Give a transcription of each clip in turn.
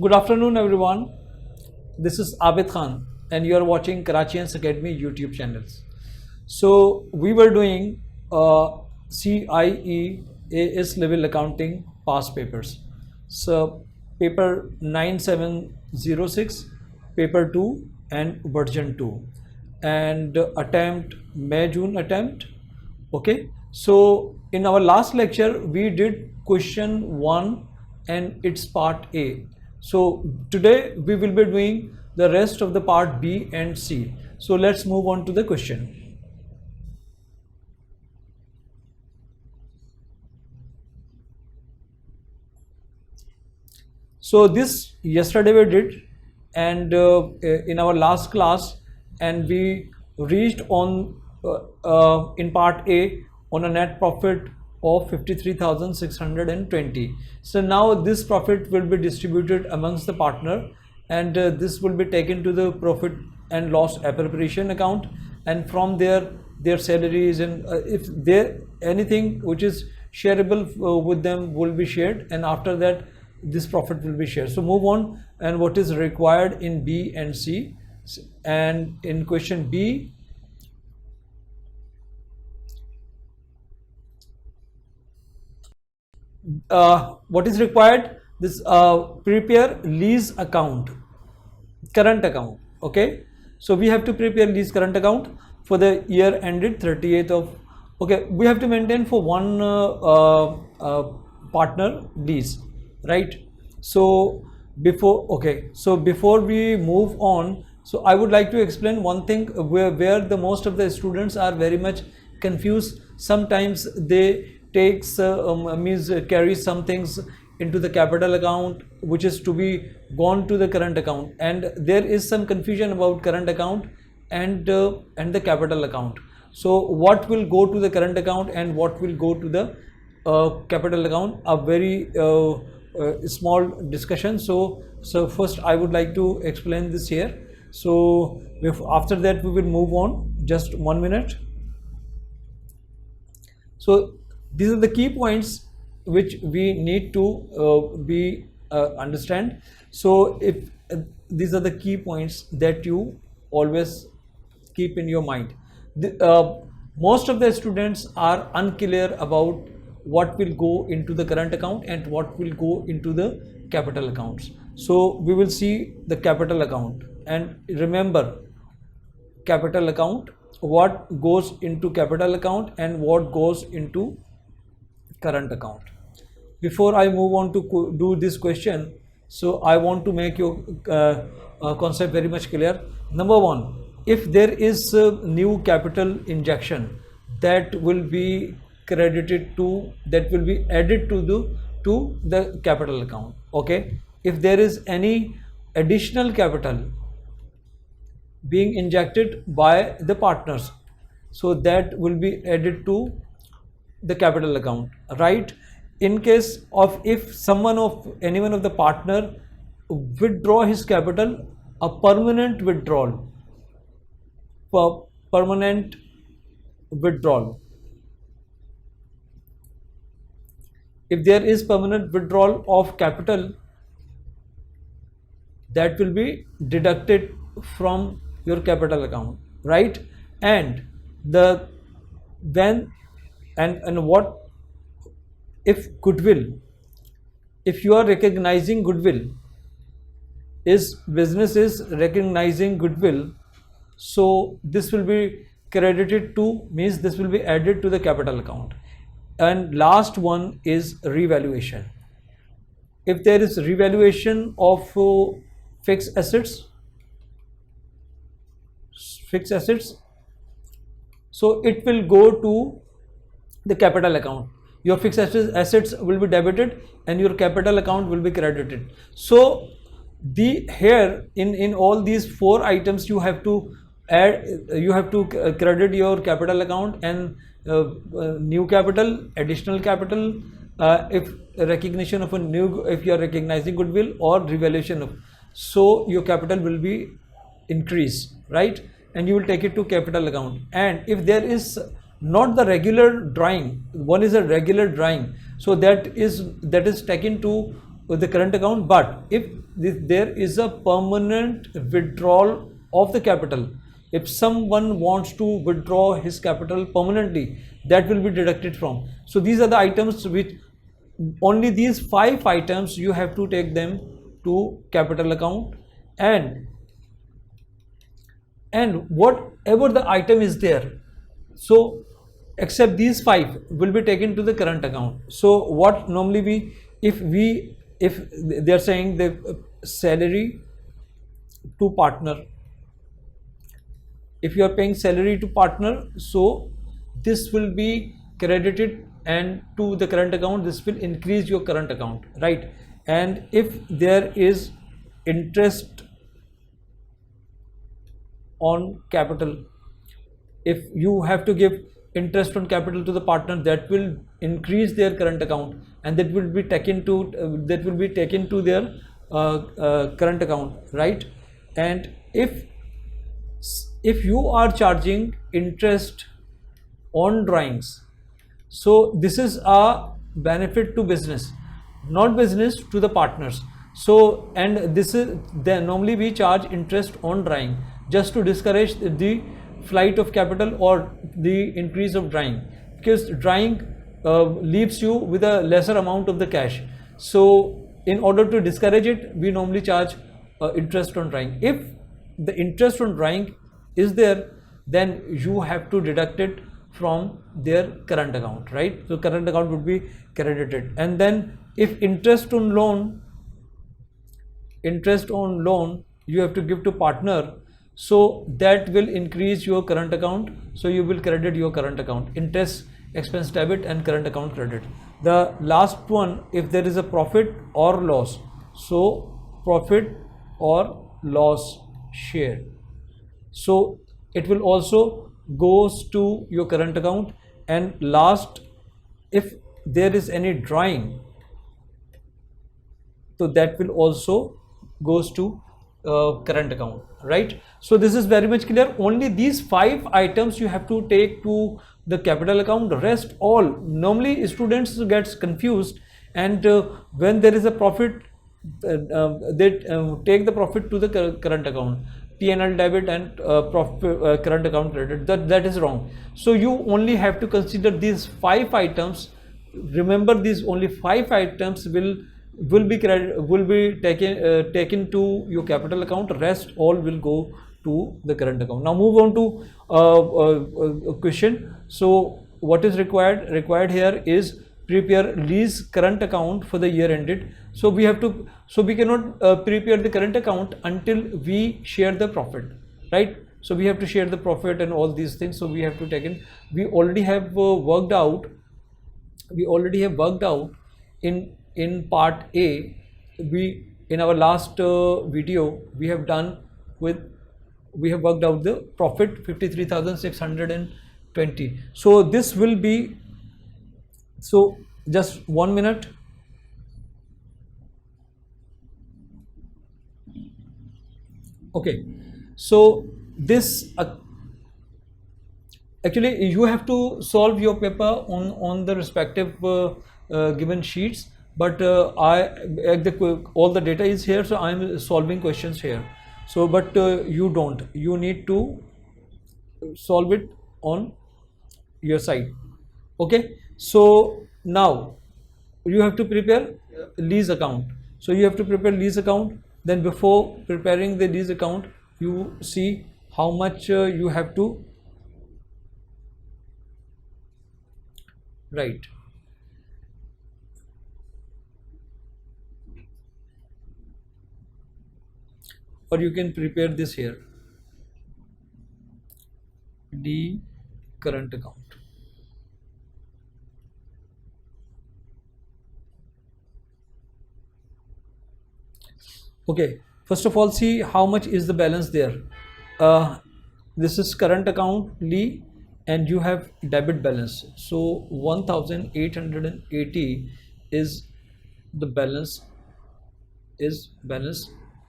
Good afternoon, everyone. This is Abid Khan, and you are watching Karachians Academy YouTube channels. So we were doing CIE AS level accounting past papers. So paper 9706, paper 2, and version 2, and attempt May-June attempt. Okay. So in our last lecture we did question 1 and its part A. So today we will be doing the rest of the part B and C. So let's move on to the question. So this yesterday we did, and in our last class, and we reached on in part A on a net profit of 53,620. So now this profit will be distributed amongst the partner, and this will be taken to the profit and loss appropriation account, and from there their salaries and if there anything which is shareable with them will be shared, and after that this profit will be shared. So move on, and what is required in B and C. And in question B, what is required? This prepare lease account, current account. Okay, so we have to prepare lease current account for the year ended 38th of, okay, we have to maintain for one partner lease, right? So before we move on, so I would like to explain one thing where the most of the students are very much confused. Sometimes they takes carry some things into the capital account which is to be gone to the current account, and there is some confusion about current account and the capital account. So what will go to the current account and what will go to the capital account, a very small discussion. So first I would like to explain this here. So after that we will move on. Just 1 minute. So these are the key points which we need to understand. So if these are the key points that you always keep in your mind. Most of the students are unclear about what will go into the current account and what will go into the capital accounts. So we will see the capital account, and remember capital account, what goes into capital account and what goes into current account. Before I move on to do this question, so I want to make your concept very much clear. Number one, if there is a new capital injection that will be credited to, that will be added to the capital account. Okay, if there is any additional capital being injected by the partners, so that will be added to the capital account, right? In case of if anyone of the partner withdraw his capital, a permanent withdrawal, if there is permanent withdrawal of capital, that will be deducted from your capital account, right? And what if goodwill, if you are recognizing goodwill, is business is recognizing goodwill, so this will be credited to, means this will be added to the capital account. And last one is revaluation. If there is revaluation of fixed assets, so it will go to the capital account. Your fixed assets will be debited and your capital account will be credited. So here in all these 4 items you have to add, you have to credit your capital account and new capital, additional capital, if recognition of if you are recognizing goodwill or revaluation of, so your capital will be increased, right? And you will take it to capital account. And if there is not the regular drawing, one is a regular drawing, so that is taken to the current account. But if there is a permanent withdrawal of the capital, if someone wants to withdraw his capital permanently, that will be deducted from. So these are the items which only these 5 items you have to take them to capital account, and whatever the item is there, so except these 5 will be taken to the current account. So what normally if they are saying the salary to partner, if you are paying salary to partner, so this will be credited and to the current account, this will increase your current account, right? And if there is interest on capital, if you have to give interest on capital to the partner, that will increase their current account, and that will be taken to their current account, right? And if you are charging interest on drawings, so this is a benefit to business, not business to the partners. So, and this is then normally we charge interest on drawing just to discourage the flight of capital or the increase of drawing, because drawing leaves you with a lesser amount of the cash. So in order to discourage it, we normally charge interest on drawing. If the interest on drawing is there, then you have to deduct it from their current account, right? So current account would be credited. And then if interest on loan you have to give to partner, so that will increase your current account, so you will credit your current account, interest expense debit and current account credit. The last one, if there is a profit or loss, so profit or loss share, so it will also goes to your current account. And last, if there is any drawing, so that will also goes to current account, right? So this is very much clear. Only these 5 items you have to take to the capital account. The rest all, normally students gets confused, and when there is a profit, they take the profit to the current account, P&L debit and current account credit. That is wrong. So you only have to consider these 5 items. Remember, these only 5 items will be taken to your capital account. Rest all will go to the current account. Now move on to question. So what is required here is prepare lease current account for the year ended. So we cannot prepare the current account until we share the profit, right? So we have to share the profit and all these things. So we have to take in, we already have worked out in part A. In our last video we have worked out the profit 53,620. so this will be, so just 1 minute. Okay, so this actually you have to solve your paper on the respective given sheets, but all the data is here, so I am solving questions here. So but you need to solve it on your side. Okay, so now you have to prepare lease account. So you have to prepare lease account. Then before preparing the lease account, you see how much you have to write. Or you can prepare this here, the current account. Okay, first of all, see how much is the balance there. This is current account Lee, and you have debit balance. So 1,880 is the balance,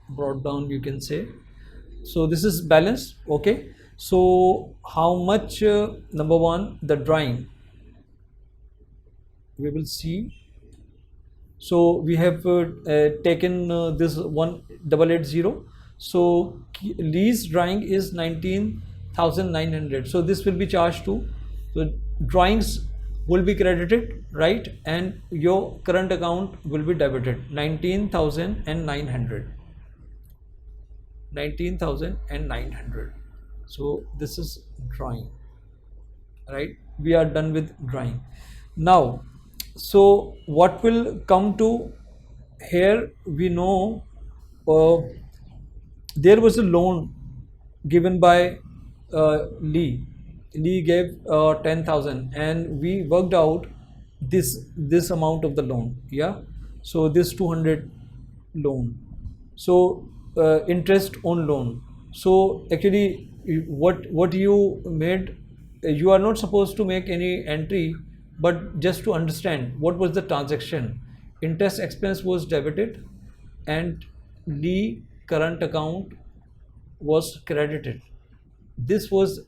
brought down, you can say. So this is balance. Okay, so how much? Number one, the drawing, we will see. So we have taken this 1880. So lease drawing is 19,900. So this will be charged to, so drawings will be credited, right, and your current account will be debited 19,900. 19,900. So this is drawing, right? We are done with drawing now. So what will come to here, we know uh, there was a loan given by Lee. Lee gave 10,000 and we worked out this amount of the loan. Yeah. So this 200 loan. So interest on loan. So actually what you made, you are not supposed to make any entry, but just to understand what was the transaction. Interest expense was debited and the current account was credited. This was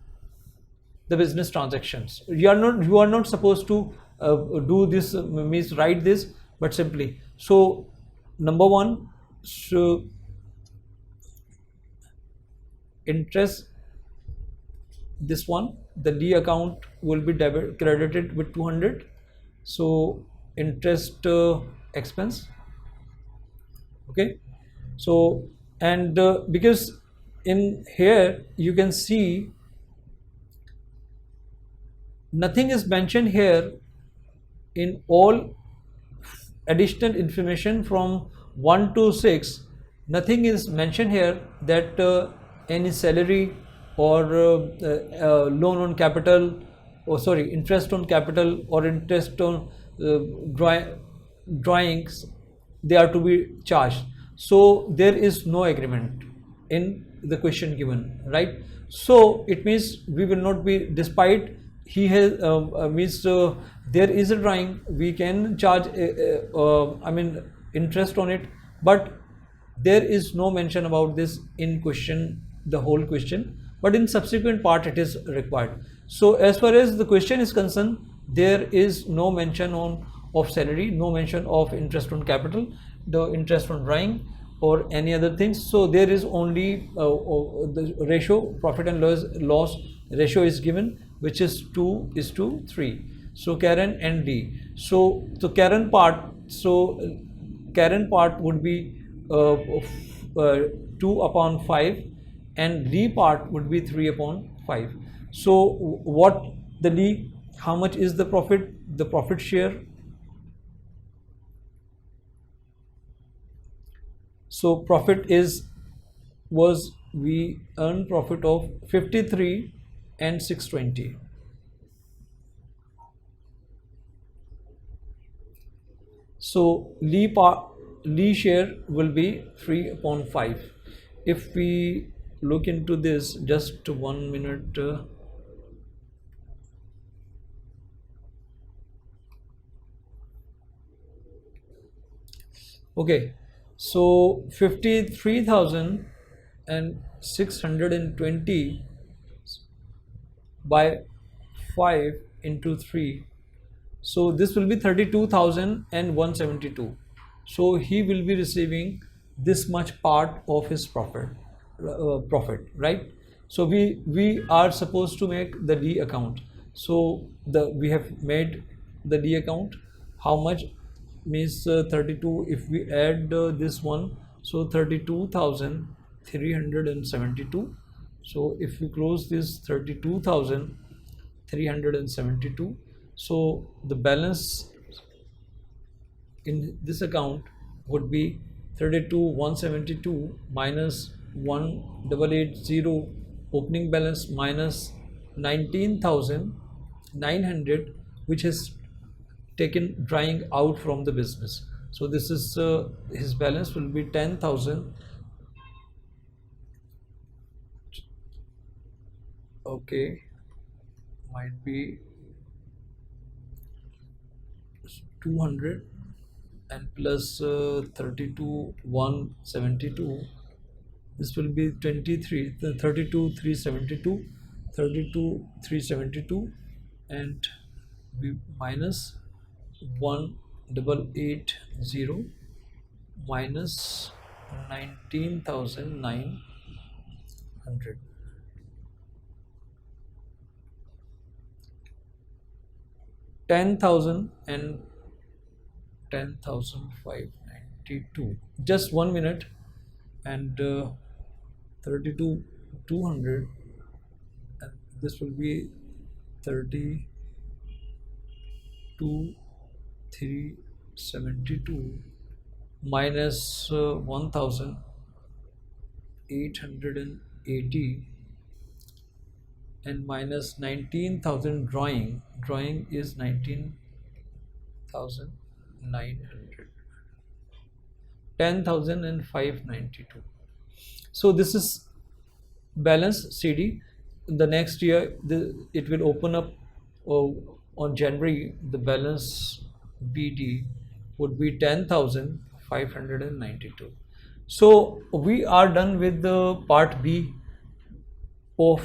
the business transactions. You are not supposed to do this, means write this, but simply. So number one, so interest, this one, the D account will be credited with 200. So interest expense. Okay. So and because in here you can see nothing is mentioned here in all additional information from 1 to 6. Nothing is mentioned here that any salary or loan on capital, or sorry, interest on capital or interest on drawings, they are to be charged. So there is no agreement in the question given, right? So it means we will not be, despite he has means there is a drawing, we can charge I mean interest on it, but there is no mention about this in question, the whole question, but in subsequent part it is required. So as far as the question is concerned, there is no mention on of salary, no mention of interest on capital, the interest on drawing or any other things. So there is only the ratio, profit and loss ratio is given, which is 2:3. So Karen and D. So the Karen part, so Karen part would be 2/5 and D part would be 3/5. So what the D, how much is the profit? The profit share. So profit was we earn profit of 53 and 620. So Lee share will be 3/5. If we look into this, just 1 minute. Okay, so 53,620 by 5 into 3. So this will be 32,172. So he will be receiving this much part of his profit, right? So we are supposed to make the D account. So we have made the D account. How much means 32? If we add this one, so 32,372. So if we close this 32,372, so the balance in this account would be 32,172 minus 1,880 opening balance minus 19,900, which is taken drawing out from the business. So this is his balance will be 10,000. Okay, might be 200 and plus 32,172. This will be 23, 32,372, 32,372, and we minus 1 880 minus 19,900. 10,000 and 10,592. Just 1 minute. And 32 200, and this will be 32 372 minus 1,880 and minus 19,000. Drawing is 19,900. 10,592. So this is balance CD. The next year it will open up on January. The balance BD would be 10,592. So we are done with the part B of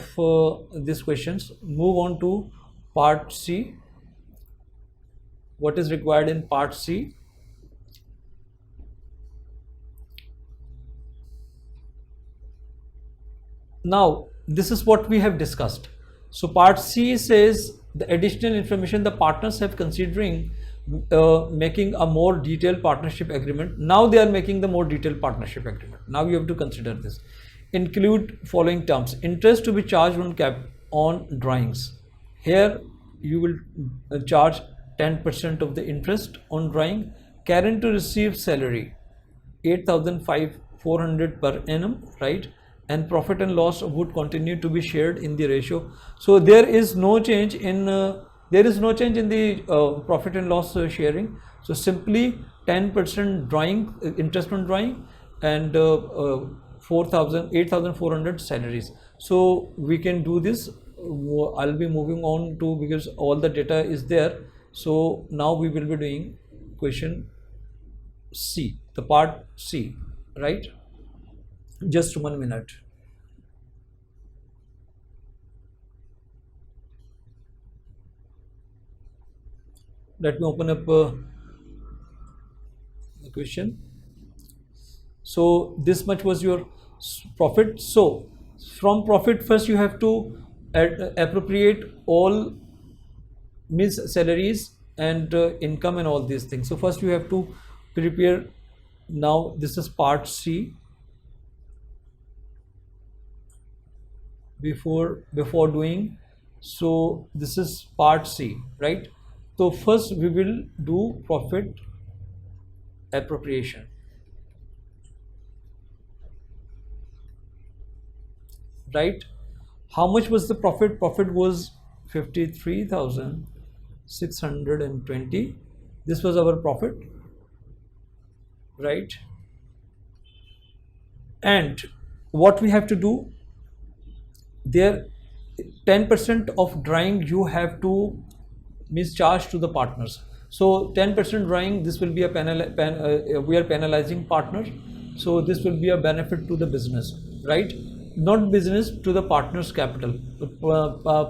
these questions. Move on to part C. What is required in part C? Now this is what we have discussed. So part C says the additional information the partners have considering making a more detailed partnership agreement. Now they are making the more detailed partnership agreement. Now you have to consider this. Include following terms: interest to be charged on drawings. Here you will charge 10% of the interest on drawing. Karen to receive salary 8,400 per annum, right? And profit and loss would continue to be shared in the ratio. So there is no change in the profit and loss sharing. So simply 10% drawing interest on drawing and 8,400 salaries. So we can do this. I'll be moving on to, because all the data is there. So now we will be doing question C, the part C, right? Just 1 minute. Let me open up the question. So this much was your profit. So from profit, first you have to appropriate all means salaries and income and all these things. So first you have to prepare. Now this is part C. Before doing, so this is part C, right? So first we will do profit appropriation, right? How much was the profit? Profit was 53,620. This was our profit, right? And what we have to do there, 10% of drawing you have to charge to the partners. So 10% drawing, this will be a we are penalizing partners. So this will be a benefit to the business, right? Not business, to the partners' capital,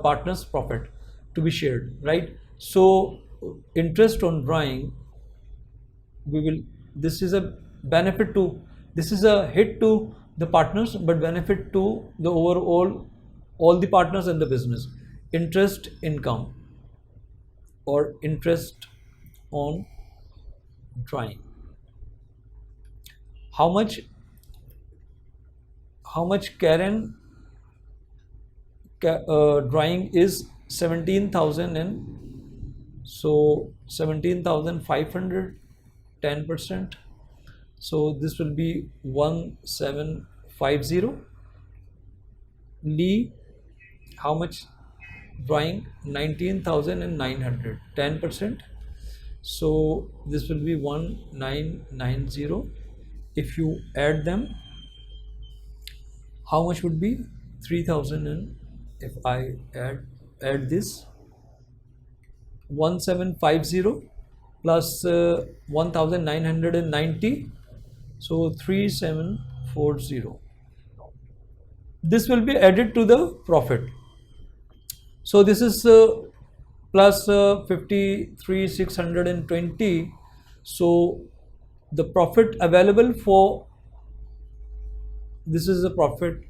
partners' profit to be shared, right? So interest on drawing, this is a benefit to, this is a hit to the partners, but benefit to the overall, all the partners and the business. Interest income or interest on drawing. How much Karen drawing is 17,000, and so 17,500, 10%. So this will be 1750. Lee, how much drawing? 19,900, 10%. So this will be 1990. If you add them, how much would be? 3,000, and if I add this 1750 plus 1990, so 3740. This will be added to the profit. So this is plus 53,620. So the profit available for this is the profit,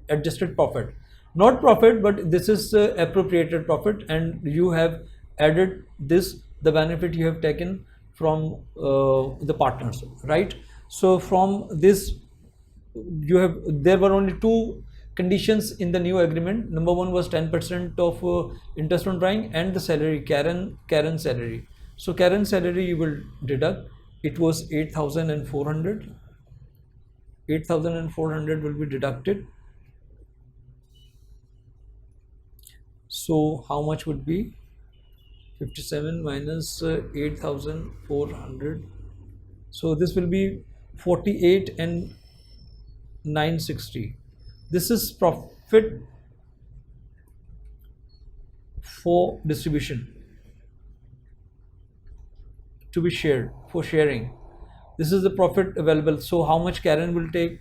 adjusted profit, not profit, but this is appropriated profit, and you have added this, the benefit you have taken from the partners, right? So from this you have, there were only two conditions in the new agreement. Number one was 10% of interest on drawing and the salary, Karen salary. So Karen salary you will deduct. It was 8,400. 8,400 will be deducted. So how much would be 57 minus 8,400? So this will be 48 and 960. This is profit for distribution, to be shared, for sharing. This is the profit available. So how much Karen will take?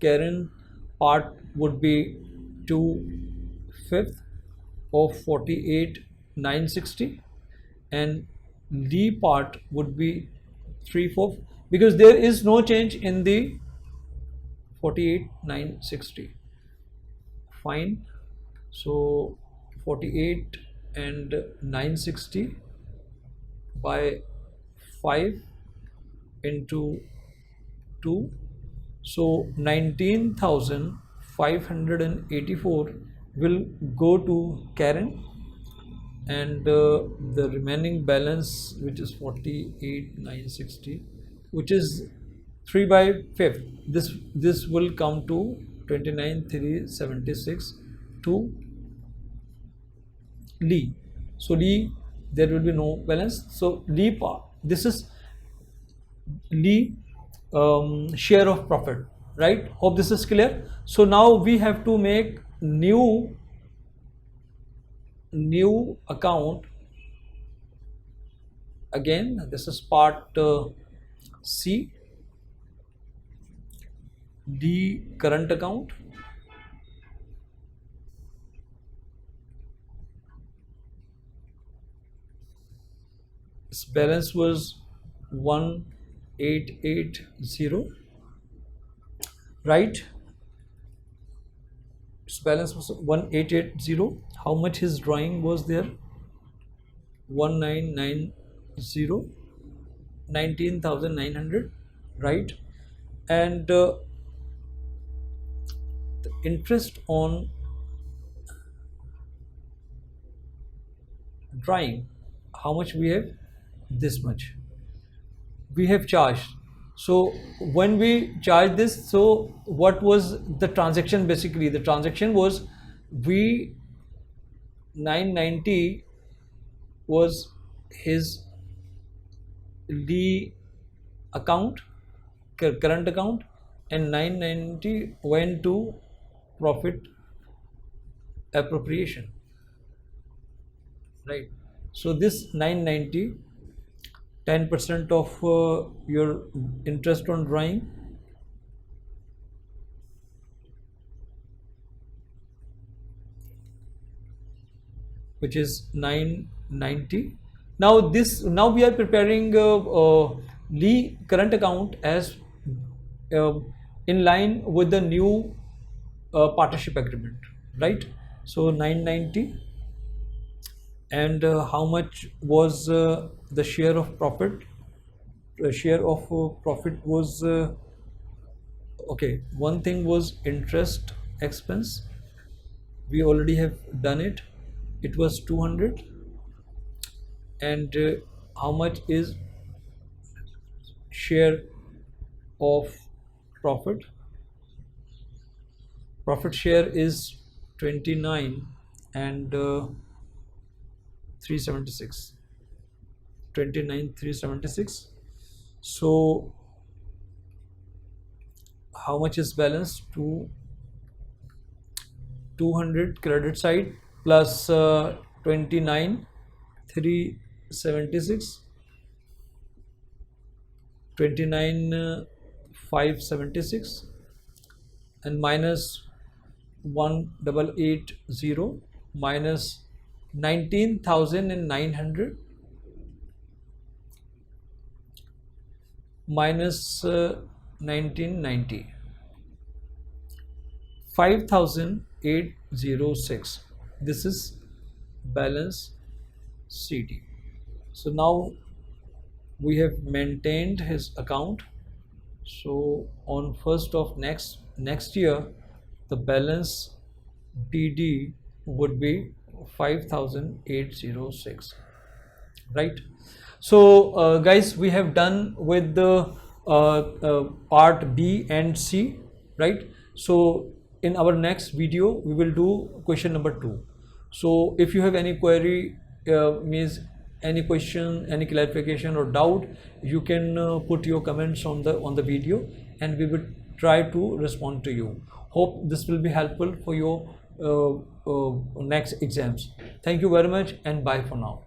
Karen part would be 2/5 of 48,960, and D part would be 3/4, because there is no change in the 48,960. Fine. So 48 and 960 by 5 into 2, so 19,584 will go to Karen, and the remaining balance, which is 48,960, which is 3/5, this will come to 29,376 to Lee. So Lee, there will be no balance. So Lee part, this is Lee share of profit, right? Hope this is clear. So now we have to make new account. Again, this is part C, D current account. Its balance was 1880, right? Its balance was 1880. How much his drawing was there? 1990, 19,900, right? And the interest on drawing, how much we have? This much we have charged. So when we charge this, so what was the transaction? Basically the transaction was, we 990 was his D account, current account, and 990 went to profit appropriation, right? So this 990, 10% of your interest on drawing, which is 990. Now we are preparing Lee current account as in line with the new partnership agreement, right? So 990, and how much was the share of profit? Share of profit was okay, one thing was interest expense, we already have done it. It was 200. And how much is share of profit? Profit share is 29 and 376, 29,376. So how much is balance? 200 credit side plus 29,376, 29,576, and minus 1,880 minus 19,900 minus 1990, 5806. This is balance CD. So now we have maintained his account. So on 1st of next year, the balance BD would be 5806, right? So guys, we have done with the part B and C, right? So in our next video we will do question number 2. So if you have any query, means any question, any clarification or doubt, you can put your comments on the video, and we will try to respond to you. Hope this will be helpful for your next exams. Thank you very much, and bye for now.